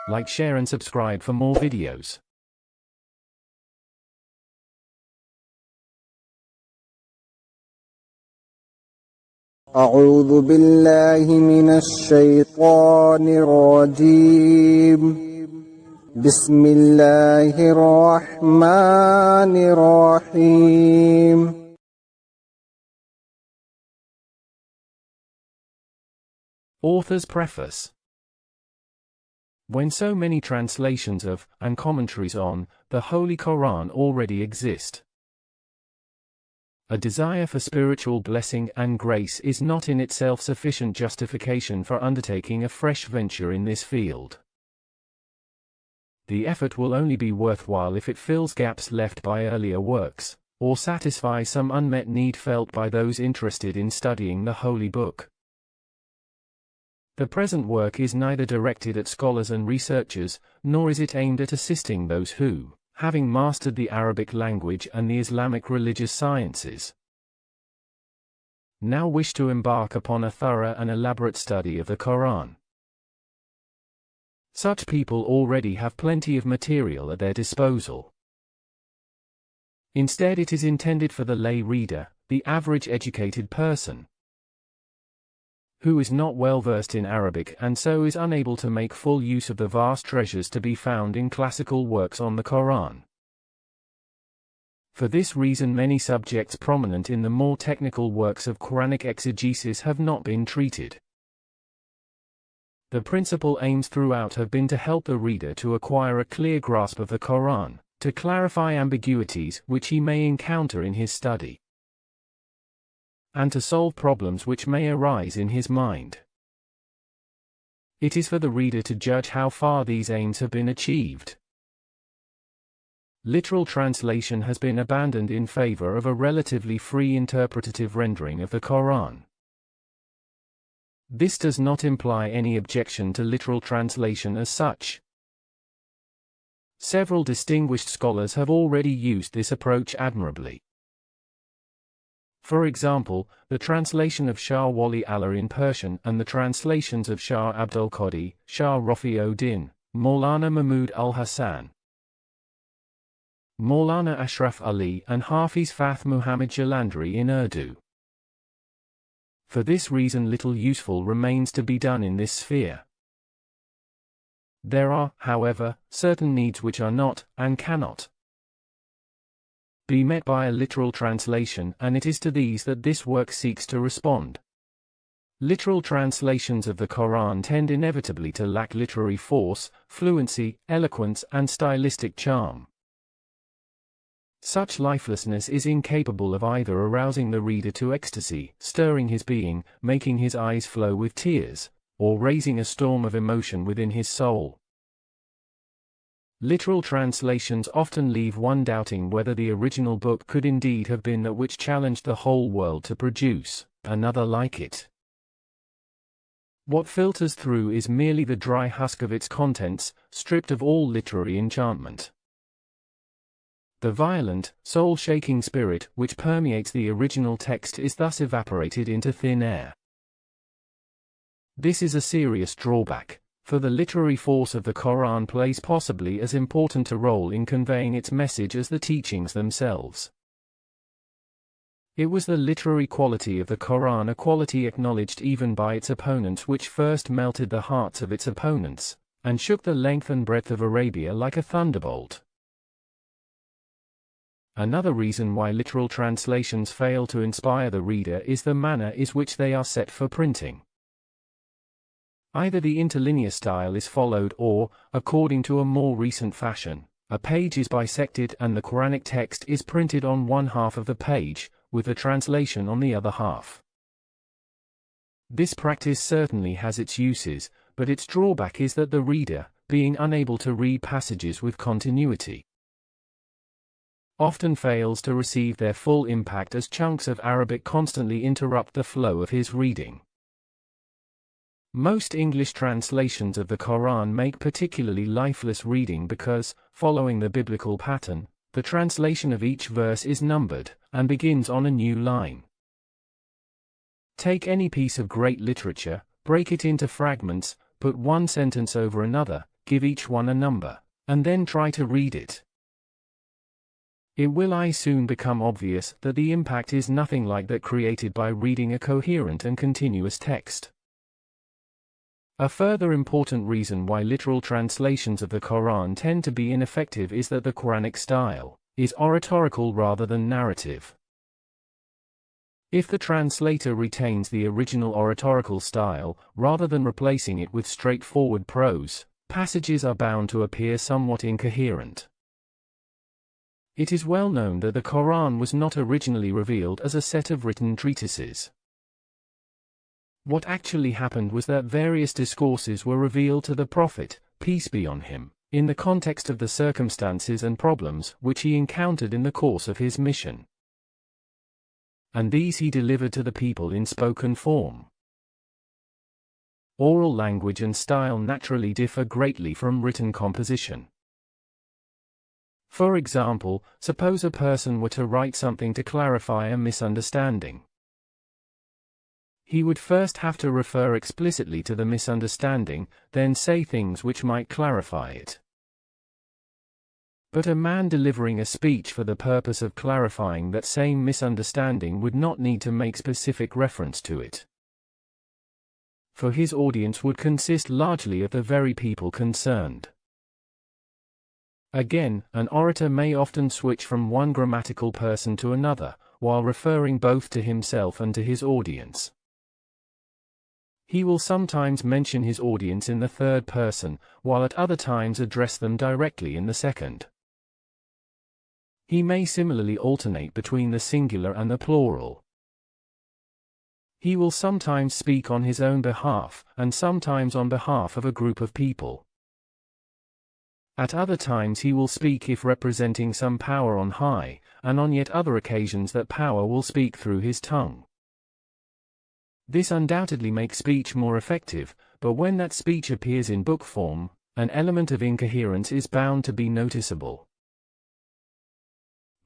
Like, share and subscribe for more videos. أعوذ بالله من الشيطان الرجيم بسم الله الرحمن الرحيم. Author's Preface. When so many translations of, and commentaries on, the Holy Quran already exist, a desire for spiritual blessing and grace is not in itself sufficient justification for undertaking a fresh venture in this field. The effort will only be worthwhile if it fills gaps left by earlier works, or satisfies some unmet need felt by those interested in studying the Holy Book. The present work is neither directed at scholars and researchers, nor is it aimed at assisting those who, having mastered the Arabic language and the Islamic religious sciences, now wish to embark upon a thorough and elaborate study of the Quran. Such people already have plenty of material at their disposal. Instead, it is intended for the lay reader, the average educated person, who is not well versed in Arabic and so is unable to make full use of the vast treasures to be found in classical works on the Quran. For this reason, many subjects prominent in the more technical works of Quranic exegesis have not been treated. The principal aims throughout have been to help the reader to acquire a clear grasp of the Quran, to clarify ambiguities which he may encounter in his study, and to solve problems which may arise in his mind. It is for the reader to judge how far these aims have been achieved. Literal translation has been abandoned in favor of a relatively free interpretative rendering of the Quran. This does not imply any objection to literal translation as such. Several distinguished scholars have already used this approach admirably. For example, the translation of Shah Wali Allah in Persian and the translations of Shah Abdul Qadir, Shah Rafi-ud-Din, Maulana Mahmud al-Hassan, Maulana Ashraf Ali and Hafiz Fath Muhammad Jalandhari in Urdu. For this reason, little useful remains to be done in this sphere. There are, however, certain needs which are not, and cannot, be met by a literal translation, and it is to these that this work seeks to respond. Literal translations of the Quran tend inevitably to lack literary force, fluency, eloquence, and stylistic charm. Such lifelessness is incapable of either arousing the reader to ecstasy, stirring his being, making his eyes flow with tears, or raising a storm of emotion within his soul. Literal translations often leave one doubting whether the original book could indeed have been that which challenged the whole world to produce another like it. What filters through is merely the dry husk of its contents, stripped of all literary enchantment. The violent, soul-shaking spirit which permeates the original text is thus evaporated into thin air. This is a serious drawback, for the literary force of the Quran plays possibly as important a role in conveying its message as the teachings themselves. It was the literary quality of the Quran, a quality acknowledged even by its opponents, which first melted the hearts of its opponents, and shook the length and breadth of Arabia like a thunderbolt. Another reason why literal translations fail to inspire the reader is the manner in which they are set for printing. Either the interlinear style is followed or, according to a more recent fashion, a page is bisected and the Quranic text is printed on one half of the page, with the translation on the other half. This practice certainly has its uses, but its drawback is that the reader, being unable to read passages with continuity, often fails to receive their full impact as chunks of Arabic constantly interrupt the flow of his reading. Most English translations of the Quran make particularly lifeless reading because, following the biblical pattern, the translation of each verse is numbered, and begins on a new line. Take any piece of great literature, break it into fragments, put one sentence over another, give each one a number, and then try to read it. It will soon become obvious that the impact is nothing like that created by reading a coherent and continuous text. A further important reason why literal translations of the Quran tend to be ineffective is that the Quranic style is oratorical rather than narrative. If the translator retains the original oratorical style, rather than replacing it with straightforward prose, passages are bound to appear somewhat incoherent. It is well known that the Quran was not originally revealed as a set of written treatises. What actually happened was that various discourses were revealed to the Prophet, peace be on him, in the context of the circumstances and problems which he encountered in the course of his mission. And these he delivered to the people in spoken form. Oral language and style naturally differ greatly from written composition. For example, suppose a person were to write something to clarify a misunderstanding. He would first have to refer explicitly to the misunderstanding, then say things which might clarify it. But a man delivering a speech for the purpose of clarifying that same misunderstanding would not need to make specific reference to it, for his audience would consist largely of the very people concerned. Again, an orator may often switch from one grammatical person to another, while referring both to himself and to his audience. He will sometimes mention his audience in the third person, while at other times address them directly in the second. He may similarly alternate between the singular and the plural. He will sometimes speak on his own behalf, and sometimes on behalf of a group of people. At other times he will speak if representing some power on high, and on yet other occasions that power will speak through his tongue. This undoubtedly makes speech more effective, but when that speech appears in book form, an element of incoherence is bound to be noticeable.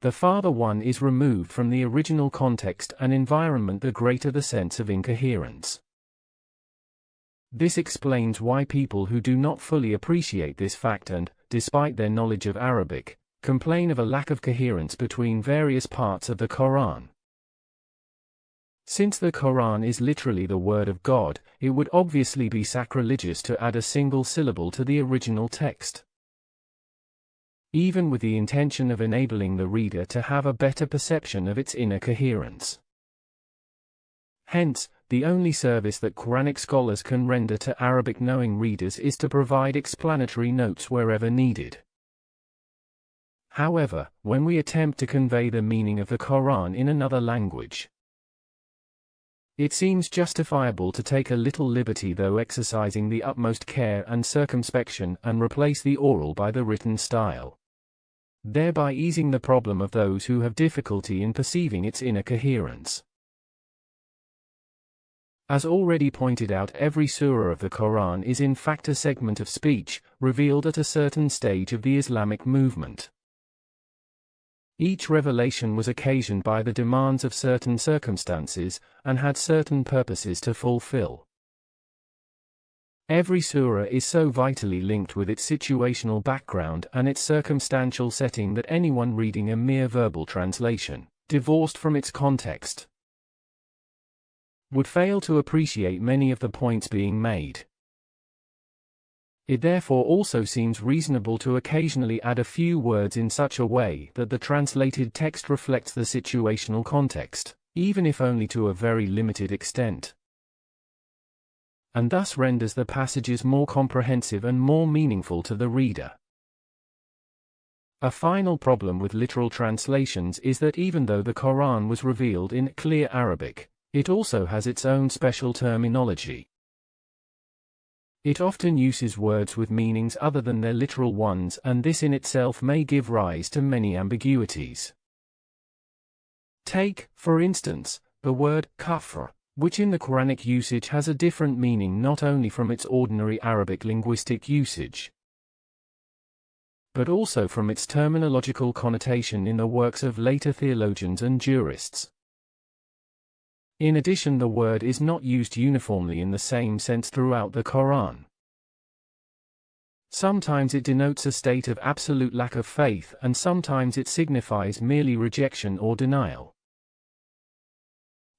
The farther one is removed from the original context and environment, the greater the sense of incoherence. This explains why people who do not fully appreciate this fact and, despite their knowledge of Arabic, complain of a lack of coherence between various parts of the Quran. Since the Quran is literally the word of God, it would obviously be sacrilegious to add a single syllable to the original text, even with the intention of enabling the reader to have a better perception of its inner coherence. Hence, the only service that Quranic scholars can render to Arabic-knowing readers is to provide explanatory notes wherever needed. However, when we attempt to convey the meaning of the Quran in another language, it seems justifiable to take a little liberty, though exercising the utmost care and circumspection, and replace the oral by the written style, thereby easing the problem of those who have difficulty in perceiving its inner coherence. As already pointed out, every surah of the Quran is in fact a segment of speech, revealed at a certain stage of the Islamic movement. Each revelation was occasioned by the demands of certain circumstances, and had certain purposes to fulfill. Every surah is so vitally linked with its situational background and its circumstantial setting that anyone reading a mere verbal translation, divorced from its context, would fail to appreciate many of the points being made. It therefore also seems reasonable to occasionally add a few words in such a way that the translated text reflects the situational context, even if only to a very limited extent, and thus renders the passages more comprehensive and more meaningful to the reader. A final problem with literal translations is that even though the Quran was revealed in clear Arabic, it also has its own special terminology. It often uses words with meanings other than their literal ones, and this in itself may give rise to many ambiguities. Take, for instance, the word kafr, which in the Quranic usage has a different meaning not only from its ordinary Arabic linguistic usage, but also from its terminological connotation in the works of later theologians and jurists. In addition, the word is not used uniformly in the same sense throughout the Quran. Sometimes it denotes a state of absolute lack of faith, and sometimes it signifies merely rejection or denial.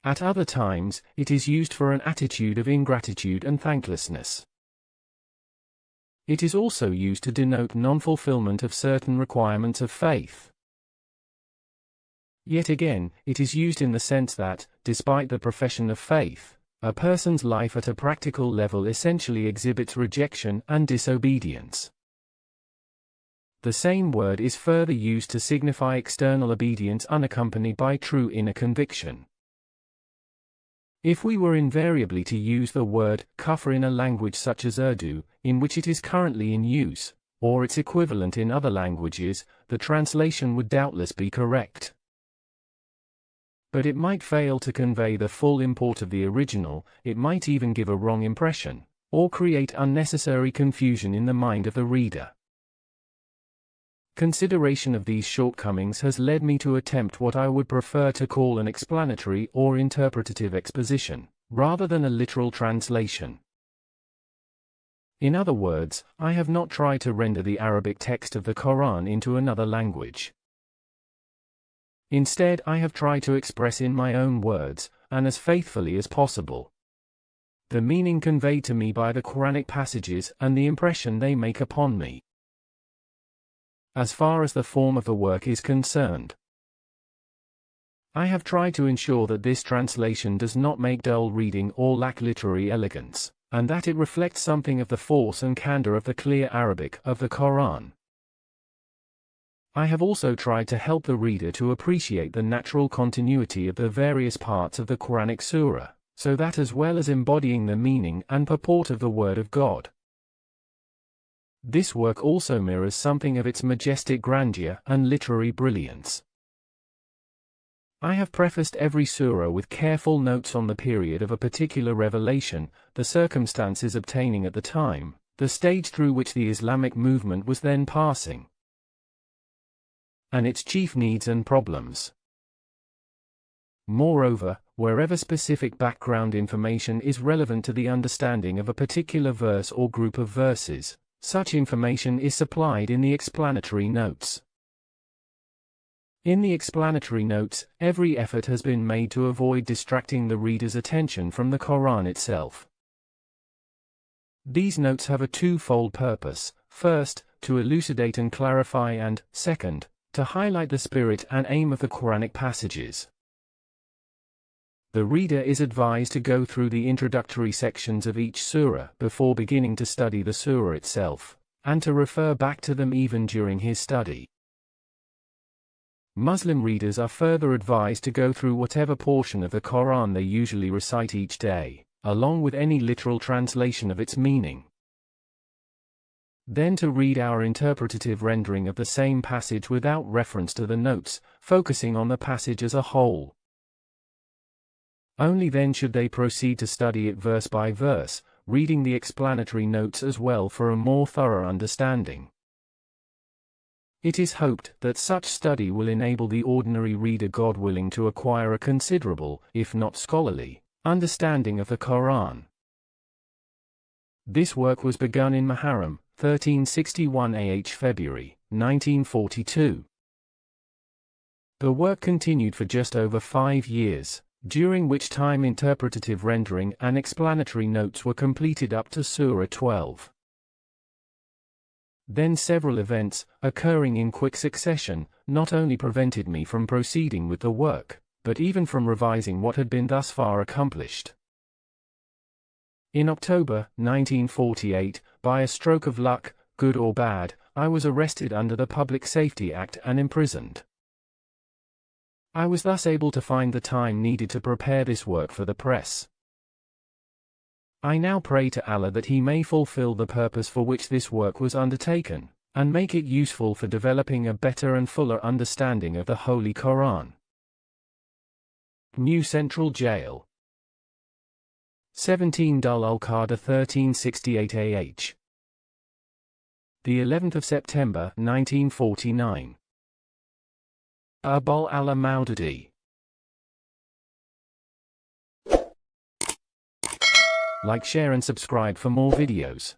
At other times, it is used for an attitude of ingratitude and thanklessness. It is also used to denote non-fulfillment of certain requirements of faith. Yet again, it is used in the sense that, despite the profession of faith, a person's life at a practical level essentially exhibits rejection and disobedience. The same word is further used to signify external obedience unaccompanied by true inner conviction. If we were invariably to use the word kufr in a language such as Urdu, in which it is currently in use, or its equivalent in other languages, the translation would doubtless be correct. But it might fail to convey the full import of the original, it might even give a wrong impression, or create unnecessary confusion in the mind of the reader. Consideration of these shortcomings has led me to attempt what I would prefer to call an explanatory or interpretative exposition, rather than a literal translation. In other words, I have not tried to render the Arabic text of the Quran into another language. Instead, I have tried to express in my own words, and as faithfully as possible, the meaning conveyed to me by the Quranic passages and the impression they make upon me. As far as the form of the work is concerned, I have tried to ensure that this translation does not make dull reading or lack literary elegance, and that it reflects something of the force and candor of the clear Arabic of the Quran. I have also tried to help the reader to appreciate the natural continuity of the various parts of the Quranic surah, so that as well as embodying the meaning and purport of the Word of God, this work also mirrors something of its majestic grandeur and literary brilliance. I have prefaced every surah with careful notes on the period of a particular revelation, the circumstances obtaining at the time, the stage through which the Islamic movement was then passing, and its chief needs and problems. Moreover, wherever specific background information is relevant to the understanding of a particular verse or group of verses, such information is supplied in the explanatory notes. In the explanatory notes, every effort has been made to avoid distracting the reader's attention from the Quran itself. These notes have a twofold purpose: first, to elucidate and clarify, and, second, to highlight the spirit and aim of the Quranic passages. The reader is advised to go through the introductory sections of each surah before beginning to study the surah itself, and to refer back to them even during his study. Muslim readers are further advised to go through whatever portion of the Quran they usually recite each day, along with any literal translation of its meaning. Then to read our interpretative rendering of the same passage without reference to the notes, focusing on the passage as a whole. Only then should they proceed to study it verse by verse, reading the explanatory notes as well for a more thorough understanding. It is hoped that such study will enable the ordinary reader, God willing, to acquire a considerable, if not scholarly, understanding of the Quran. This work was begun in Muharram, 1361 AH, February, 1942. The work continued for just over 5 years, during which time interpretative rendering and explanatory notes were completed up to Surah 12. Then several events, occurring in quick succession, not only prevented me from proceeding with the work, but even from revising what had been thus far accomplished. In October 1948, by a stroke of luck, good or bad, I was arrested under the Public Safety Act and imprisoned. I was thus able to find the time needed to prepare this work for the press. I now pray to Allah that He may fulfill the purpose for which this work was undertaken, and make it useful for developing a better and fuller understanding of the Holy Quran. New Central Jail, 17 Dhul al-Qa'dah 1368 AH. The 11th of September 1949. Abul Ala Maududi. Like, share and subscribe for more videos.